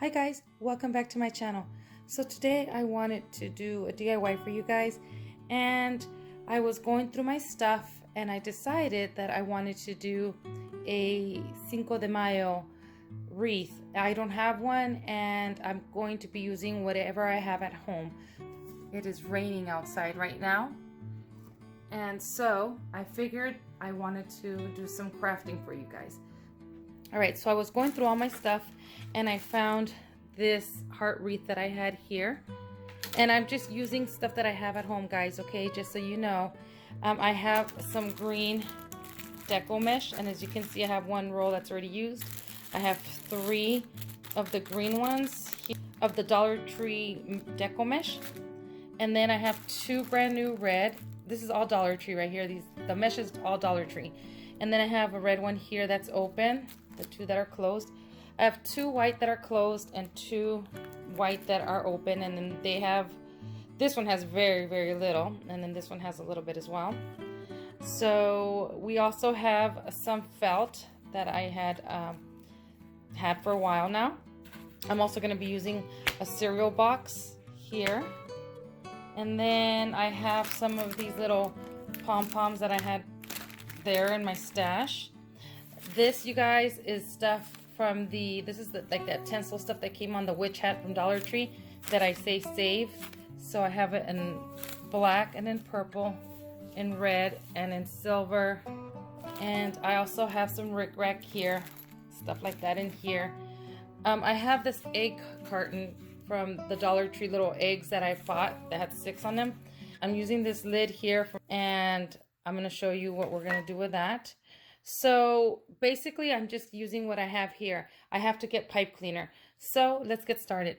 Hi guys, welcome back to my channel. So today I wanted to do a DIY for you guys, and I was going through my stuff and I decided that I wanted to do a Cinco de Mayo wreath. I don't have one and I'm going to be using whatever I have at home. It is raining outside right now, and so I figured I wanted to do some crafting for you guys. Alright, so I was going through all my stuff and I found this heart wreath that I had here. And I'm just using stuff that I have at home, guys, okay? Just so you know. I have some green deco mesh, and as you can see, I have one roll that's already used. I have 3 of the green ones of the Dollar Tree deco mesh. And then I have 2 brand new red. This is all Dollar Tree right here. The mesh is all Dollar Tree. And then I have a red one here that's open. The 2 that are closed. I have 2 white that are closed and 2 white that are open, and then they have, this one has very little, and then this one has a little bit as well. So we also have some felt that I had for a while now. I'm also going to be using a cereal box here, and then I have some of these little pom-poms that I had there in my stash. This, you guys, is stuff from this is like that tinsel stuff that came on the witch hat from Dollar Tree that I say save. So I have it in black and in purple, in red and in silver. And I also have some rickrack here, stuff like that in here. I have this egg carton from the Dollar Tree, little eggs that I bought that had 6 on them. I'm using this lid here and I'm going to show you what we're going to do with that. So basically I'm just using what I have here. I have to get pipe cleaner. So let's get started.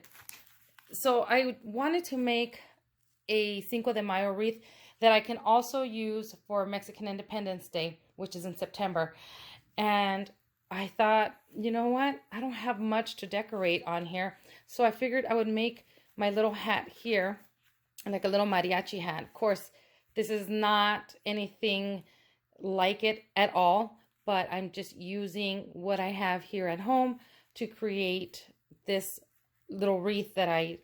So I wanted to make a Cinco de Mayo wreath that I can also use for Mexican Independence Day, which is in September. And I thought, you know what? I don't have much to decorate on here. So I figured I would make my little hat here, like a little mariachi hat. Of course, this is not anything like it at all, but I'm just using what I have here at home to create this little wreath that I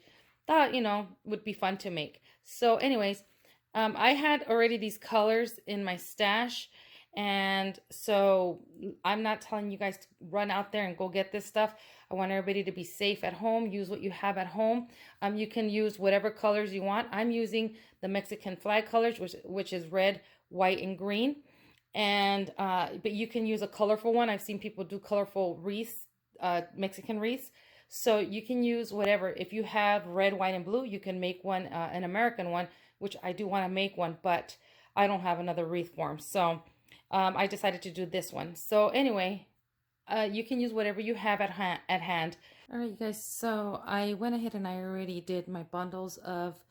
thought, you know, would be fun to make. So anyways, I had already these colors in my stash, and so I'm not telling you guys to run out there and go get this stuff. I want everybody to be safe at home. Use what you have at home. You can use whatever colors you want. I'm using the Mexican flag colors, which is red, white, and green. And but you can use a colorful one. I've seen people do colorful wreaths, Mexican wreaths. So you can use whatever. If you have red, white, and blue, you can make one, an American one, which I do want to make one, but I don't have another wreath form. So I decided to do this one. So anyway, you can use whatever you have at hand. All right, you guys. So I went ahead and I already did my bundles of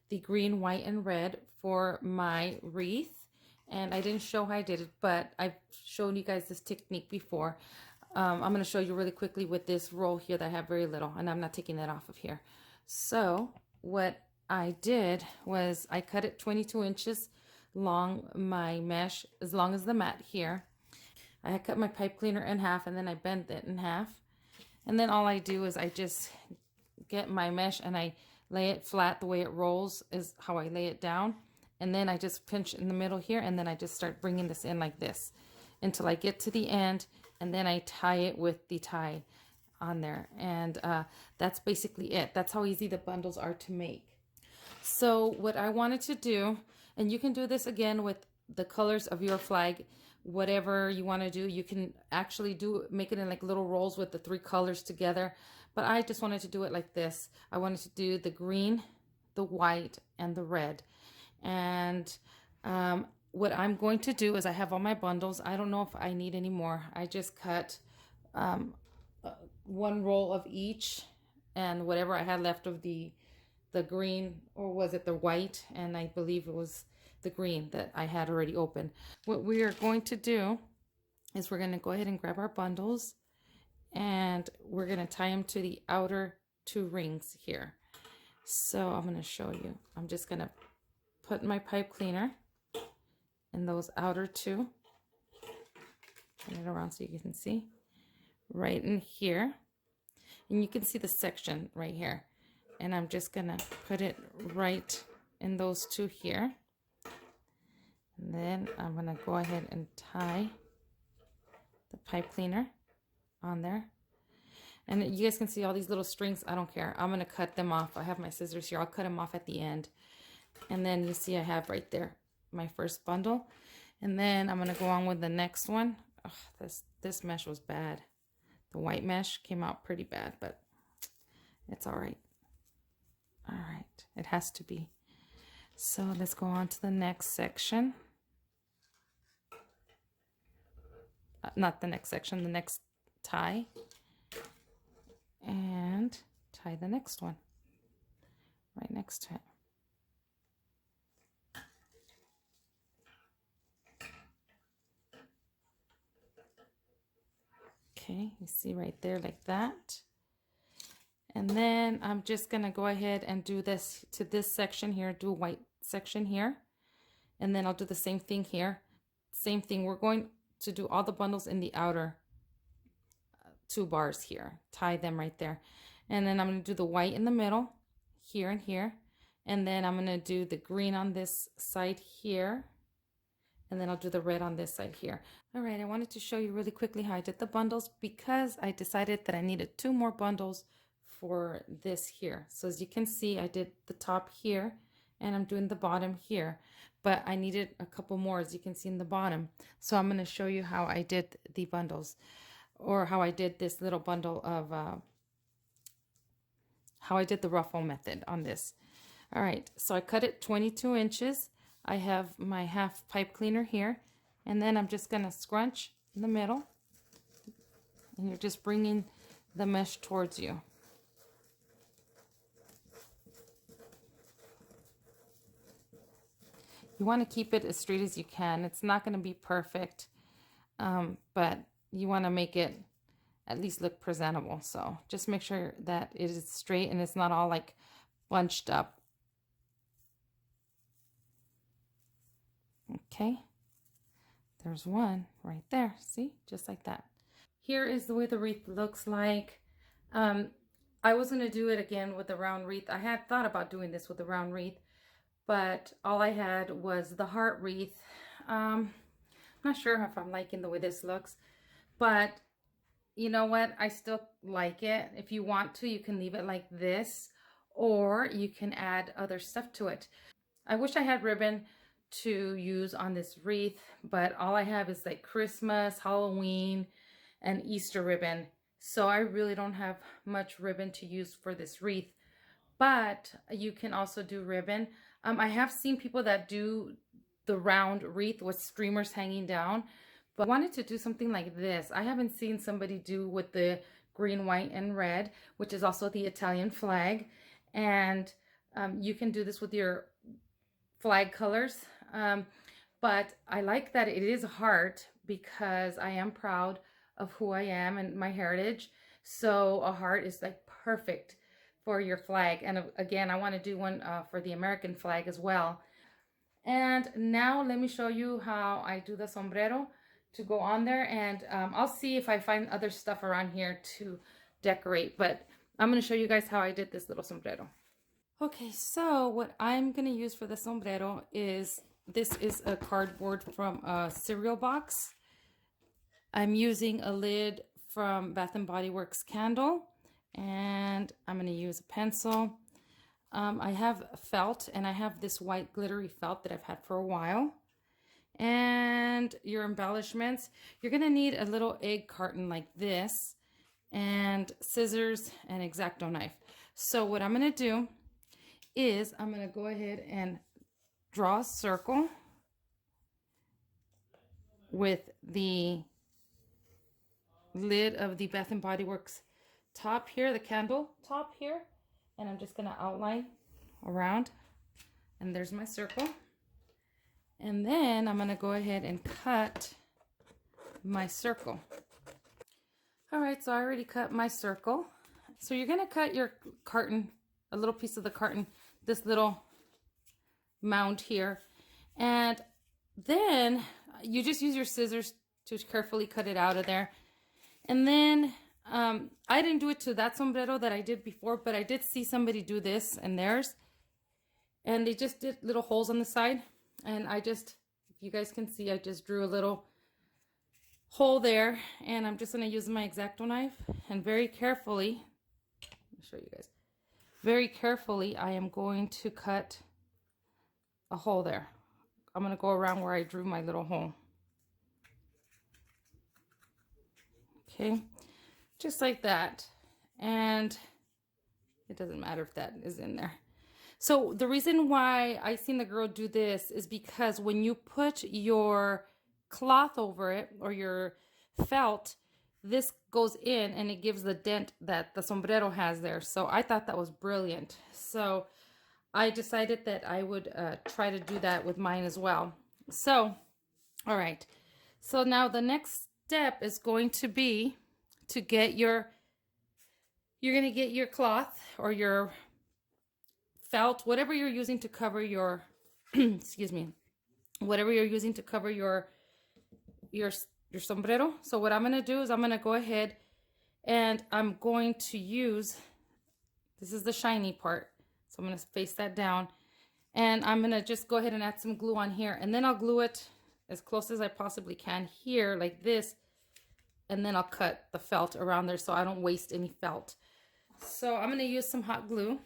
the green, white, and red for my wreath. And I didn't show how I did it, but I've shown you guys this technique before. I'm going to show you really quickly with this roll here that I have very little, and I'm not taking that off of here. So what I did was I cut it 22 inches long, my mesh, as long as the mat here. I had cut my pipe cleaner in half, and then I bent it in half. And then all I do is I just get my mesh and I lay it flat. The way it rolls is how I lay it down. And then I just pinch in the middle here, and then I just start bringing this in like this until I get to the end, and then I tie it with the tie on there. And that's basically it. That's how easy the bundles are to make. So what I wanted to do, and you can do this again with the colors of your flag, whatever you want to do. You can actually make it in like little rolls with the 3 colors together. But I just wanted to do it like this. I wanted to do the green, the white, and the red. And what I'm going to do is I have all my bundles. I don't know if I need any more. I just cut 1 roll of each, and whatever I had left of the green, or was it the white, and I believe it was the green that I had already opened. What we are going to do is we're going to go ahead and grab our bundles, and we're going to tie them to the outer 2 rings here. So I'm going to show you. I'm just going to put my pipe cleaner in those outer 2. Turn it around so you can see. Right in here. And you can see the section right here. And I'm just gonna put it right in those two here. And then I'm gonna go ahead and tie the pipe cleaner on there. And you guys can see all these little strings. I don't care. I'm gonna cut them off. I have my scissors here. I'll cut them off at the end. And then you see I have right there my first bundle. And then I'm gonna go on with the next one. Oh, this mesh was bad. The white mesh came out pretty bad, but it's all right. All right, it has to be. So let's go on to the next section. Not the next section, the next tie. And tie the next one right next to it. Okay, you see right there like that. And then I'm just gonna go ahead and do this to this section here, do a white section here. And then I'll do the same thing here. Same thing, we're going to do all the bundles in the outer 2 bars here. Tie them right there. And then I'm gonna do the white in the middle, here and here. And then I'm gonna do the green on this side here. And then I'll do the red on this side here. All right, I wanted to show you really quickly how I did the bundles because I decided that I needed 2 more bundles for this here. So as you can see, I did the top here and I'm doing the bottom here, but I needed a couple more, as you can see in the bottom. So I'm going to show you how I did the bundles, or how I did this little bundle of how I did the ruffle method on this. All right, so I cut it 22 inches. I have my half pipe cleaner here, and then I'm just going to scrunch in the middle, and you're just bringing the mesh towards you. You want to keep it as straight as you can. It's not going to be perfect, but you want to make it at least look presentable. So just make sure that it is straight and it's not all like bunched up. Okay, there's one right there. See, just like that. Here is the way the wreath looks like. I was going to do it again with a round wreath. I had thought about doing this with a round wreath, but all I had was the heart wreath. I'm not sure if I'm liking the way this looks, but you know what? I still like it. If you want to, you can leave it like this, or you can add other stuff to it. I wish I had ribbon to use on this wreath, but all I have is like Christmas, Halloween, and Easter ribbon. So I really don't have much ribbon to use for this wreath, but you can also do ribbon. I have seen people that do the round wreath with streamers hanging down, but I wanted to do something like this. I haven't seen somebody do with the green, white, and red, which is also the Italian flag. And you can do this with your flag colors. But I like that it is a heart because I am proud of who I am and my heritage. So a heart is like perfect for your flag. And again, I want to do one for the American flag as well. And now let me show you how I do the sombrero to go on there. And I'll see if I find other stuff around here to decorate. But I'm going to show you guys how I did this little sombrero. Okay, so what I'm going to use for the sombrero is, this is a cardboard from a cereal box. I'm using a lid from Bath & Body Works candle, and I'm going to use a pencil. I have felt, and I have this white glittery felt that I've had for a while. And your embellishments, you're going to need a little egg carton like this, and scissors and X-Acto knife. So what I'm going to do is I'm going to go ahead and draw a circle with the lid of the Bath & Body Works top here, the candle top here, and I'm just going to outline around, and there's my circle. And then I'm going to go ahead and cut my circle. All right, so I already cut my circle. So you're going to cut your carton, a little piece of the carton, this little mound here, and then you just use your scissors to carefully cut it out of there. And then I didn't do it to that sombrero that I did before, but I did see somebody do this in theirs. And they just did little holes on the side. And I just, if you guys can see, I just drew a little hole there. And I'm just going to use my X-Acto knife. And very carefully, let me show you guys. Very carefully, I am going to cut a hole there. I'm going to go around where I drew my little hole. Okay, just like that. And it doesn't matter if that is in there. So the reason why I seen the girl do this is because when you put your cloth over it or your felt, this goes in and it gives the dent that the sombrero has there. So I thought that was brilliant. So I decided that I would try to do that with mine as well. So, all right. So now the next step is going to be to get you're going to get your cloth or your felt, whatever you're using to cover your, excuse me, whatever you're using to cover your sombrero. So what I'm going to do is I'm going to go ahead and I'm going to use, this is the shiny part. So I'm going to face that down and I'm going to just go ahead and add some glue on here, and then I'll glue it as close as I possibly can here like this. And then I'll cut the felt around there so I don't waste any felt. So I'm going to use some hot glue.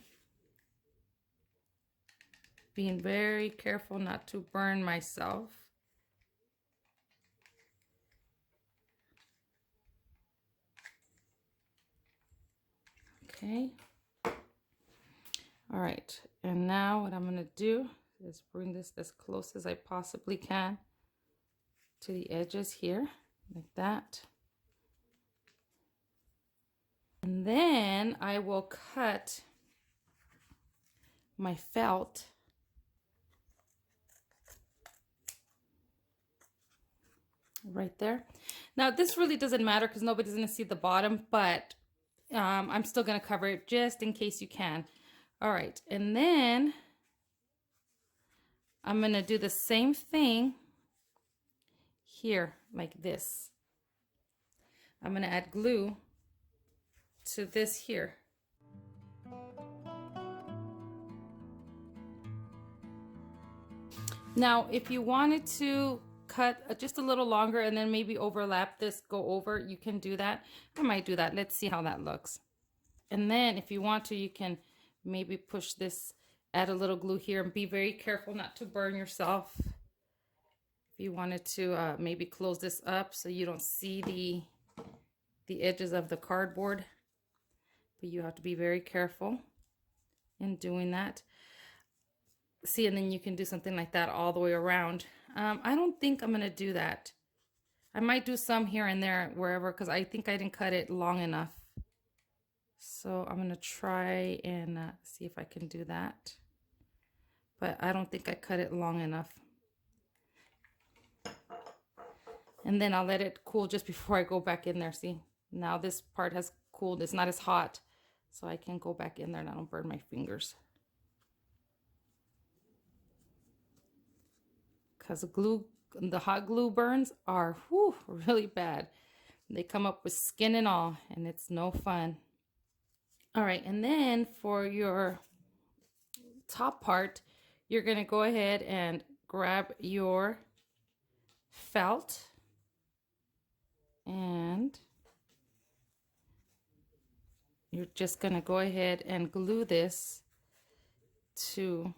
Being very careful not to burn myself. Okay. All right. And now what I'm going to do is bring this as close as I possibly can to the edges here, like that. And then I will cut my felt right there. Now this really doesn't matter because nobody's going to see the bottom, but I'm still going to cover it just in case you can. All right, and then I'm going to do the same thing here like this. I'm going to add glue to this here. Now if you wanted to cut just a little longer and then maybe overlap this, go over, you can do that. I might do that. Let's see how that looks. And then if you want to, you can maybe push this, add a little glue here, and be very careful not to burn yourself. If you wanted to maybe close this up so you don't see the edges of the cardboard, but you have to be very careful in doing that. See, and then you can do something like that all the way around. I don't think I'm going to do that. I might do some here and there, wherever, because I think I didn't cut it long enough. So I'm going to try and see if I can do that. But I don't think I cut it long enough. And then I'll let it cool just before I go back in there. See, now this part has cooled. It's not as hot. So I can go back in there and I don't burn my fingers. Because the hot glue burns are really bad. They come up with skin and all, and it's no fun. All right, and then for your top part, you're going to go ahead and grab your felt and you're just going to go ahead and glue this to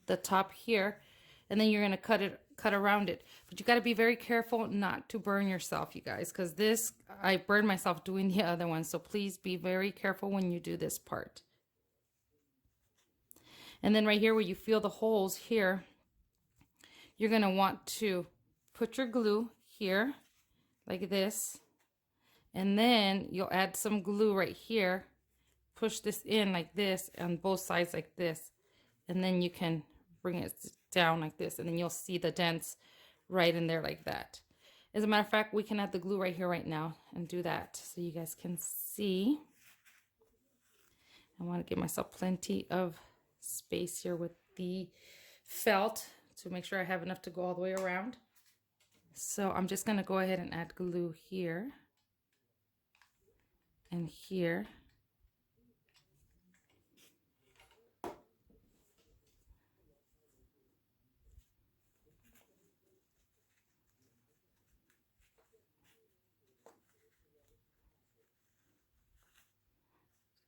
the top here. And then you're going to cut around it. But you got to be very careful not to burn yourself, you guys, because this, I burned myself doing the other one. So please be very careful when you do this part. And then right here where you feel the holes here, you're going to want to put your glue here like this. And then you'll add some glue right here. Push this in like this on both sides like this. And then you can bring it down like this, and then you'll see the dents right in there like that. As a matter of fact, we can add the glue right here right now and do that so you guys can see. I want to give myself plenty of space here with the felt to make sure I have enough to go all the way around. So I'm just going to go ahead and add glue here. and here.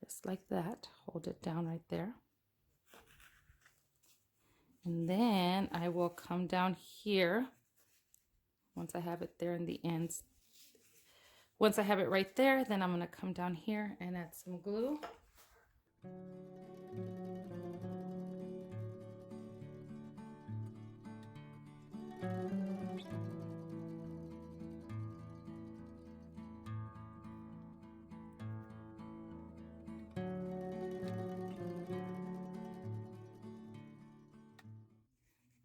Just like that. Hold it down right there. And then I will come down here once I have it there in the ends. Once I have it right there, then I'm going to come down here and add some glue.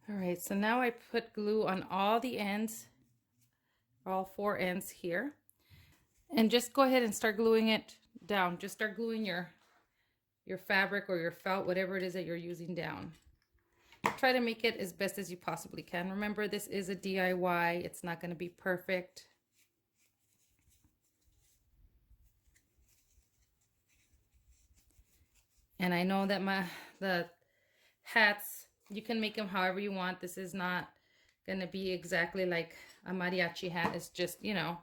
All right, so now I put glue on all the ends, all 4 ends here. And just go ahead and start gluing it down. Just start gluing your fabric or your felt, whatever it is that you're using, down. Try to make it as best as you possibly can. Remember, this is a DIY. It's not going to be perfect. And I know that the hats, you can make them however you want. This is not going to be exactly like a mariachi hat. It's just, you know,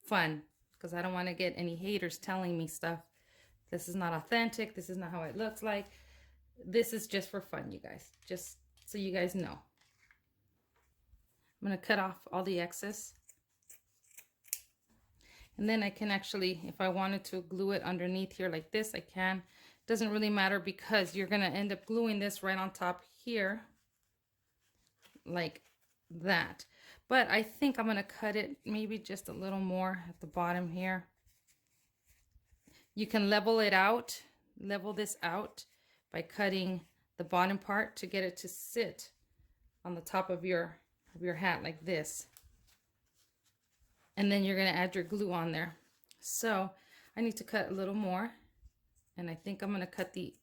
fun, because I don't want to get any haters telling me stuff. This is not authentic. This is not how it looks like. This is just for fun, you guys. Just so you guys know. I'm going to cut off all the excess. And then I can actually, if I wanted to glue it underneath here like this, I can. Doesn't really matter because you're going to end up gluing this right on top here like that. But I think I'm going to cut it maybe just a little more at the bottom here. You can level it out, level this out by cutting the bottom part to get it to sit on the top of your hat like this. And then you're going to add your glue on there. So I need to cut a little more. And I think I'm going to cut the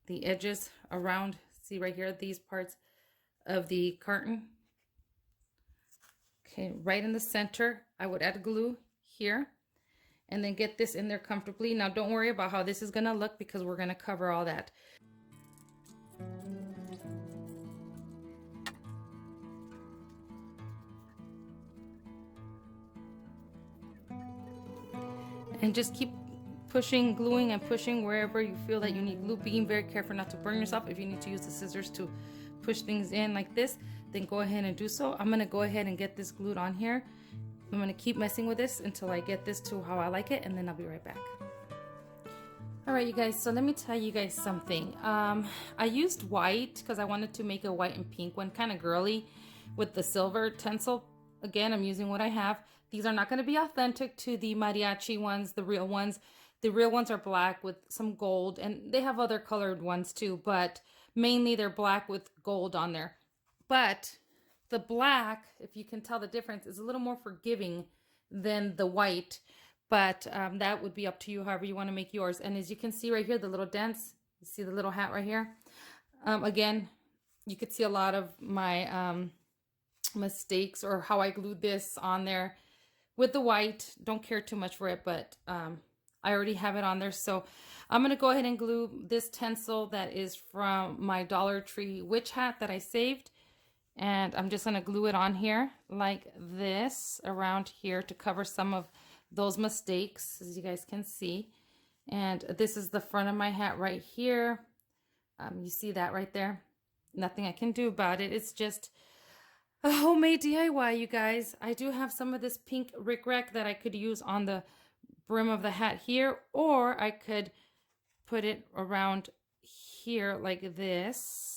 edges around, see right here, these parts of the carton. Okay, right in the center, I would add glue here and then get this in there comfortably. Now don't worry about how this is going to look because we're going to cover all that. And just keep pushing, gluing and pushing wherever you feel that you need glue. Being very careful not to burn yourself. If you need to use the scissors to push things in like this, then go ahead and do so. I'm going to go ahead and get this glued on here. I'm going to keep messing with this until I get this to how I like it, and then I'll be right back. All right, you guys, so let me tell you guys something. I used white because I wanted to make a white and pink one, kind of girly, with the silver tinsel. Again, I'm using what I have. These are not going to be authentic to the mariachi ones, the real ones. The real ones are black with some gold, and they have other colored ones too, but mainly they're black with gold on there. But the black, if you can tell the difference, is a little more forgiving than the white. But that would be up to you, however you want to make yours. And as you can see right here, the little dents, you see the little hat right here. Again, you could see a lot of my mistakes or how I glued this on there with the white. Don't care too much for it, but I already have it on there. So I'm going to go ahead and glue this tinsel that is from my Dollar Tree witch hat that I saved. And I'm just going to glue it on here like this around here to cover some of those mistakes, as you guys can see. And this is the front of my hat right here. You see that right there? Nothing I can do about it. It's just a homemade DIY, you guys. I do have some of this pink rickrack that I could use on the brim of the hat here, or I could put it around here like this.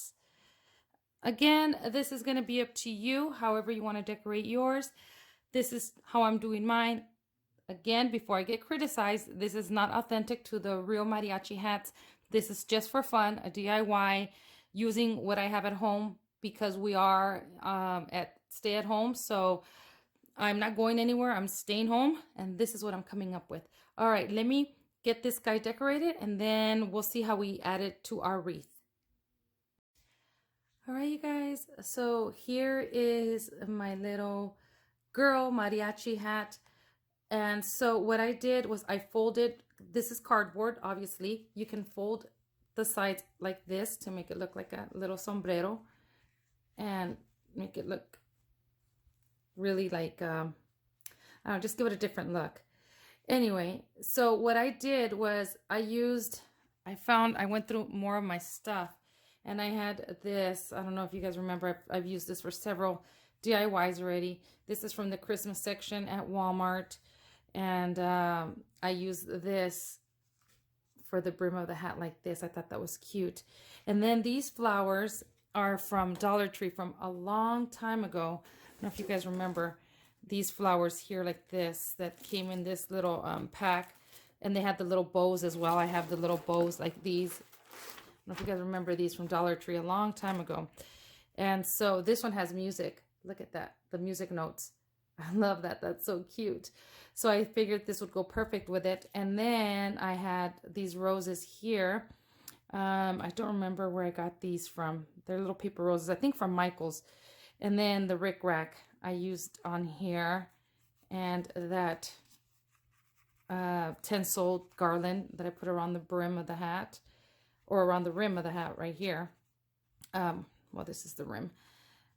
Again, this is going to be up to you, however you want to decorate yours. This is how I'm doing mine. Again, before I get criticized, this is not authentic to the real mariachi hats. This is just for fun, a DIY, using what I have at home because we are at stay at home. So I'm not going anywhere. I'm staying home, and this is what I'm coming up with. All right, let me get this guy decorated, and then we'll see how we add it to our wreath. All right, you guys. So here is my little girl mariachi hat. And so what I did was I folded, this is cardboard, obviously. You can fold the sides like this to make it look like a little sombrero and make it look really like, I don't know, just give it a different look. Anyway, so what I did was I went through more of my stuff, and I had this, I don't know if you guys remember, I've used this for several DIYs already. This is from the Christmas section at Walmart, and I used this for the brim of the hat like this. I thought that was cute. And then these flowers are from Dollar Tree from a long time ago. I don't know if you guys remember these flowers here like this that came in this little pack, and they had the little bows as well. I have the little bows like these. I don't know if you guys remember these from Dollar Tree a long time ago. And so this one has music. Look at that, the music notes. I love that. That's so cute. So I figured this would go perfect with it. And then I had these roses here. I don't remember where I got these from. They're little paper roses, I think from Michael's. And then the rickrack I used on here, and that tinsel garland that I put around the brim of the hat, or around the rim of the hat right here. Well, this is the rim.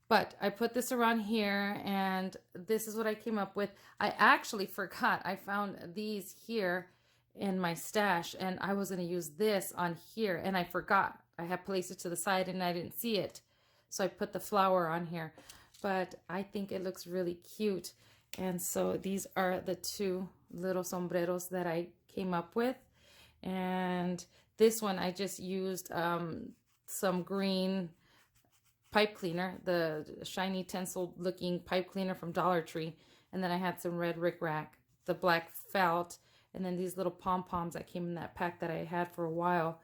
But I put this around here, and this is what I came up with. I actually forgot. I found these here in my stash, and I was going to use this on here, and I forgot. I had placed it to the side, and I didn't see it. So I put the flower on here. But I think it looks really cute. And so these are the two little sombreros that I came up with. And this one I just used some green pipe cleaner, the shiny tinsel looking pipe cleaner from Dollar Tree. And then I had some red rickrack, the black felt, and then these little pom-poms that came in that pack that I had for a while.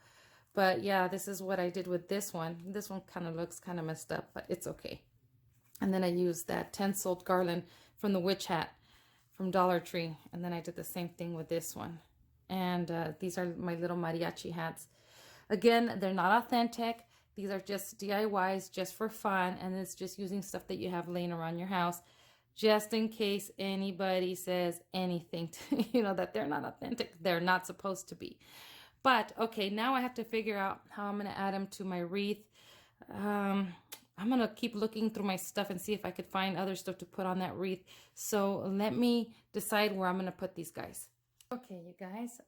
But yeah, this is what I did with this one. This one kind of looks kind of messed up, but it's okay. And then I used that tinsel garland from the witch hat from Dollar Tree. And then I did the same thing with this one. And these are my little mariachi hats. Again, they're not authentic. These are just DIYs, just for fun. And it's just using stuff that you have laying around your house, just in case anybody says anything to, that they're not authentic. They're not supposed to be. But, okay, now I have to figure out how I'm going to add them to my wreath. I'm going to keep looking through my stuff and see if I could find other stuff to put on that wreath. So let me decide where I'm going to put these guys. Okay, you guys.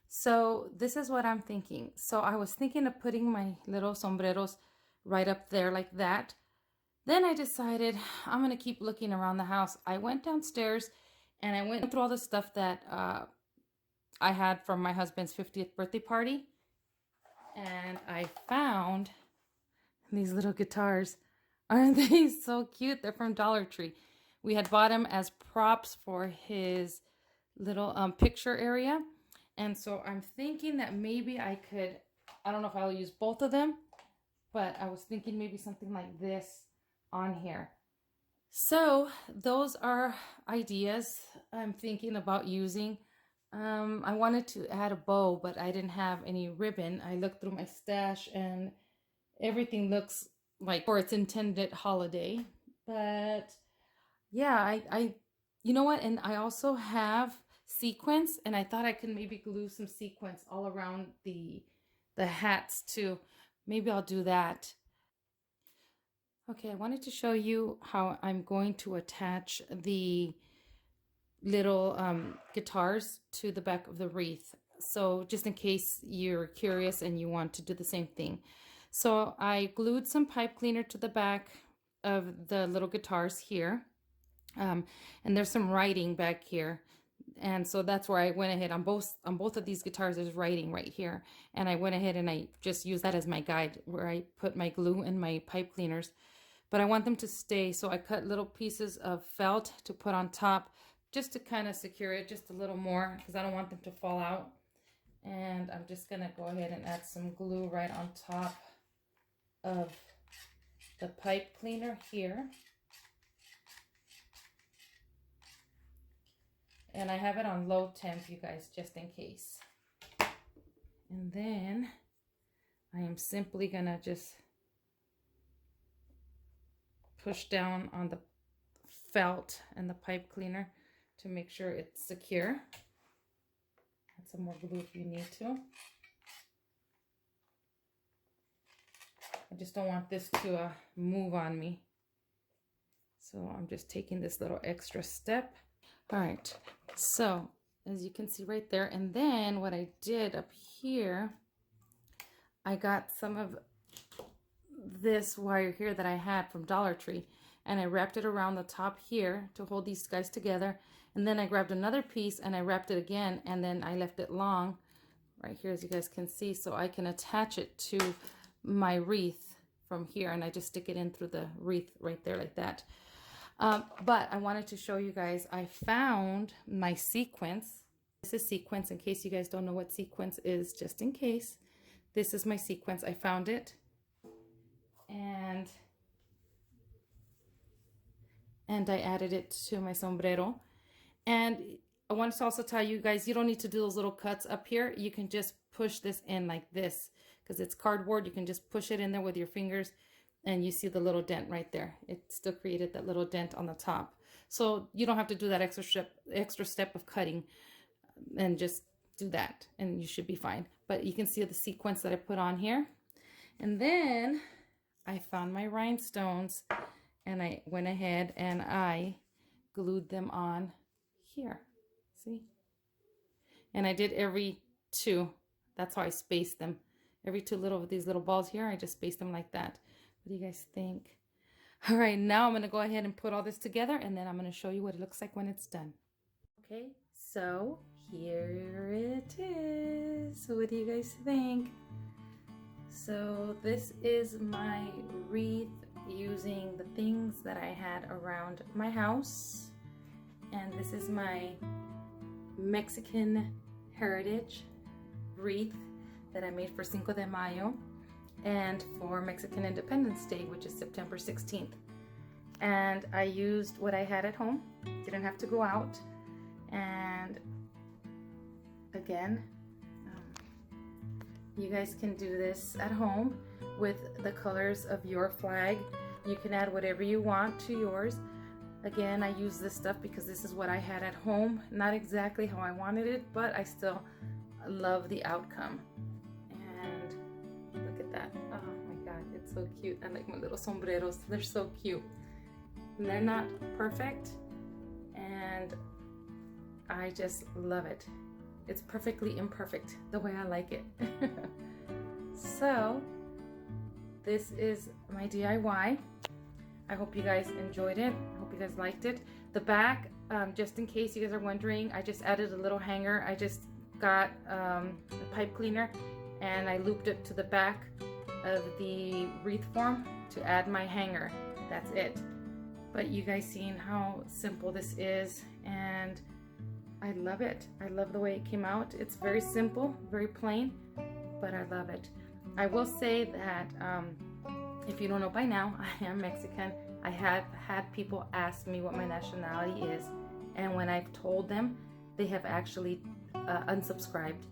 So this is what I'm thinking. So I was thinking of putting my little sombreros right up there like that. Then I decided I'm going to keep looking around the house. I went downstairs and I went through all the stuff that I had from my husband's 50th birthday party. And I found these little guitars. Aren't they so cute? They're from Dollar Tree. We had bought them as props for his little picture area. And so I'm thinking that maybe I could, I don't know if I'll use both of them, but I was thinking maybe something like this on here. So those are ideas I'm thinking about using. I wanted to add a bow, but I didn't have any ribbon. I looked through my stash and everything looks like for its intended holiday. But yeah, I you know what? And I also have sequins, and I thought I could maybe glue some sequins all around the hats too. Maybe I'll do that. Okay, I wanted to show you how I'm going to attach the little guitars to the back of the wreath. So just in case you're curious and you want to do the same thing. So I glued some pipe cleaner to the back of the little guitars here. And there's some writing back here. And so that's where I went ahead on both of these guitars. There's writing right here. And I went ahead and I just used that as my guide where I put my glue and my pipe cleaners. But I want them to stay. So I cut little pieces of felt to put on top just to kind of secure it just a little more because I don't want them to fall out. And I'm just going to go ahead and add some glue right on top of the pipe cleaner here. And I have it on low temp, you guys, just in case. And then I am simply going to just push down on the felt and the pipe cleaner to make sure it's secure. Add some more glue if you need to. I just don't want this to move on me. So I'm just taking this little extra step. All right, so as you can see right there, and then what I did up here, I got some of this wire here that I had from Dollar Tree, and I wrapped it around the top here to hold these guys together. And then I grabbed another piece and I wrapped it again, and then I left it long right here, as you guys can see, so I can attach it to my wreath from here, and I just stick it in through the wreath right there like that. But I wanted to show you guys, I found my sequence. This is sequence, in case you guys don't know what sequence is, just in case. This is my sequence. I found it, and I added it to my sombrero. And I wanted to also tell you guys, you don't need to do those little cuts up here. You can just push this in like this, because it's cardboard. You can just push it in there with your fingers, and you see the little dent right there. It still created that little dent on the top. So you don't have to do that extra step of cutting, and just do that and you should be fine. But you can see the sequence that I put on here. And then I found my rhinestones, and I went ahead and I glued them on here. See? And I did every two. That's how I spaced them. Every two these little balls here, I just spaced them like that. What do you guys think? All right, now I'm going to go ahead and put all this together, and then I'm going to show you what it looks like when it's done. Okay, so here it is. So what do you guys think? So this is my wreath using the things that I had around my house. And this is my Mexican heritage wreath that I made for Cinco de Mayo and for Mexican Independence Day, which is September 16th. And I used what I had at home. Didn't have to go out. And again, you guys can do this at home with the colors of your flag. You can add whatever you want to yours. Again, I use this stuff because this is what I had at home. Not exactly how I wanted it, but I still love the outcome. And look at that. Oh my God, it's so cute. I like my little sombreros. They're so cute. And they're not perfect, and I just love it. It's perfectly imperfect, the way I like it. So this is my DIY. I hope you guys enjoyed it. I hope you guys liked it. The back, just in case you guys are wondering, I just added a little hanger. I just got a pipe cleaner, and I looped it to the back of the wreath form to add my hanger. That's it. But you guys seen how simple this is, and I love it. I love the way it came out. It's very simple, very plain, but I love it. I will say that if you don't know by now, I am Mexican. I have had people ask me what my nationality is, and when I've told them, they have actually unsubscribed.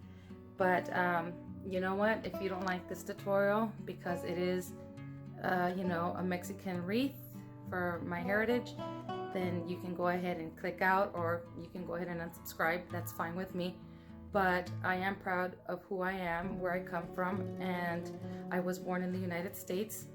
But you know what? If you don't like this tutorial, because it is you know, a Mexican wreath for my heritage, then you can go ahead and click out, or you can go ahead and unsubscribe. That's fine with me. But I am proud of who I am, where I come from, and I was born in the United States,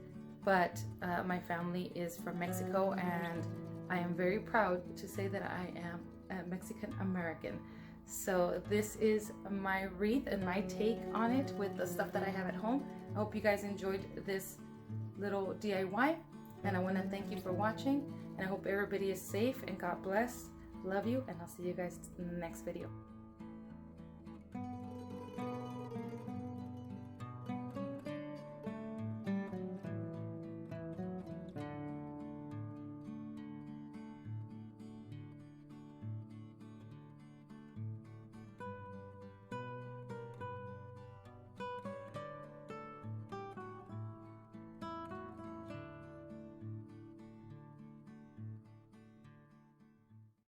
but my family is from Mexico, and I am very proud to say that I am a Mexican American. So this is my wreath and my take on it with the stuff that I have at home. I hope you guys enjoyed this little DIY, and I want to thank you for watching, and I hope everybody is safe and God bless. Love you, and I'll see you guys in the next video.